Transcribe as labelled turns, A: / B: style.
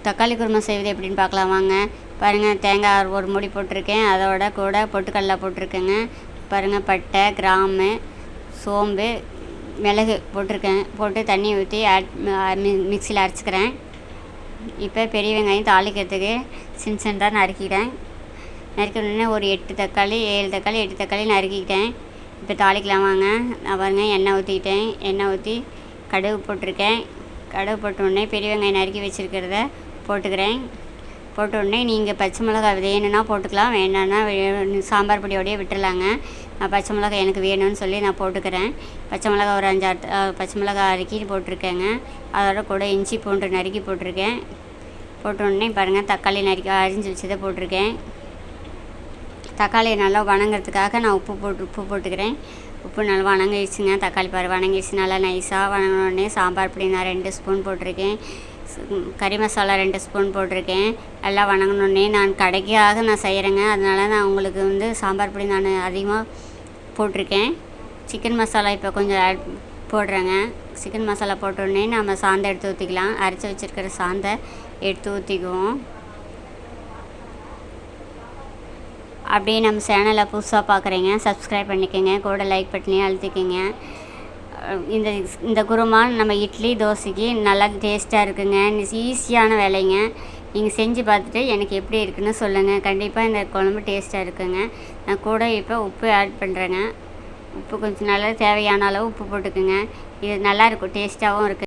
A: தக்காளி குருமா செய்வது எப்படின்னு பார்க்கலாம் வாங்க. பாருங்கள், தேங்காய் ஒரு மூடி போட்டிருக்கேன். அதோட கூட பொட்டுக்கடலை போட்டிருக்கேங்க. பாருங்கள், பட்டை, கிராம்பு, சோம்பு, மிளகு போட்டிருக்கேன். போட்டு தண்ணி ஊற்றி மிக்சியில் அரைச்சிக்கிறேன். இப்போ பெரிய வெங்காயம் தாளிக்கிறதுக்கு சின்னதாக நறுக்கிட்டேன். நறுக்கினோடனே ஒரு 8 தக்காளி 8 தக்காளி நறுக்கிக்கிட்டேன். இப்போ தாளிக்கலாம் வாங்க. நான் பாருங்கள், எண்ணெய் ஊற்றிக்கிட்டேன். எண்ணெய் ஊற்றி கடுகு போட்டிருக்கேன். கடுகு போட்டோடனே பெரிய வெங்காயம் நறுக்கி வச்சுருக்கிறத போட்டுக்கிறேன். போட்டோடனே நீங்கள் பச்சை மிளகாய் வேணும்னா போட்டுக்கலாம், வேண்டாம்னா சாம்பார் பொடியோடையே விட்டுறலாங்க. நான் பச்சை மிளகாய் எனக்கு வேணும்னு சொல்லி நான் போட்டுக்கிறேன். பச்சை மிளகாய் ஒரு 5-6 பச்சை மிளகாய் அறுக்கி போட்டிருக்கேங்க. அதோட கூட இஞ்சி பூண்டு நறுக்கி போட்டிருக்கேன். போட்டோடனே பாருங்கள், தக்காளி நறுக்கி அரிஞ்சு வச்சதை போட்டிருக்கேன். தக்காளியை நல்லா வணங்கிறதுக்காக நான் உப்பு போட்டுக்கிறேன். உப்பு நல்லா வணங்கிடுச்சுங்க. தக்காளி வணங்கிடுச்சு நல்லா நைஸாக. வணங்கினோடனே சாம்பார் பொடி நான் 2 ஸ்பூன் போட்டிருக்கேன். கறி மசாலா 2 ஸ்பூன் போட்டிருக்கேன். எல்லாம் வணங்கினோடனே நான் கடைக்காக நான் செய்கிறேங்க. அதனால் நான் உங்களுக்கு சாம்பார் பொடி நான் அதிகமாக போட்டிருக்கேன். சிக்கன் மசாலா இப்போ கொஞ்சம் போடுறேங்க. சிக்கன் மசாலா போட்டோடனே நம்ம சாந்தை எடுத்து ஊற்றிக்கலாம். அரைச்சி வச்சுருக்கிற சாந்தை எடுத்து ஊற்றிக்குவோம். அப்படியே நம்ம சேனலை புதுசாக பார்க்குறீங்க, சப்ஸ்கிரைப் பண்ணிக்கோங்க. கூட லைக் பட்டனையும் அழுத்திக்கோங்க. இந்த குருமா நம்ம இட்லி, தோசைக்கு நல்லா டேஸ்ட்டாக இருக்குங்க. ஈஸியான வேலைங்க. நீங்கள் செஞ்சு பார்த்துட்டு எனக்கு எப்படி இருக்குன்னு சொல்லுங்கள். கண்டிப்பாக இந்த குழம்பு டேஸ்ட்டாக இருக்குங்க. நான் கூட இப்போ உப்பு ஆட் பண்ணுறேங்க. உப்பு கொஞ்சம் நல்லா தேவையான அளவு உப்பு போட்டுக்குங்க. இது நல்லாயிருக்கும், டேஸ்ட்டாகவும் இருக்குது.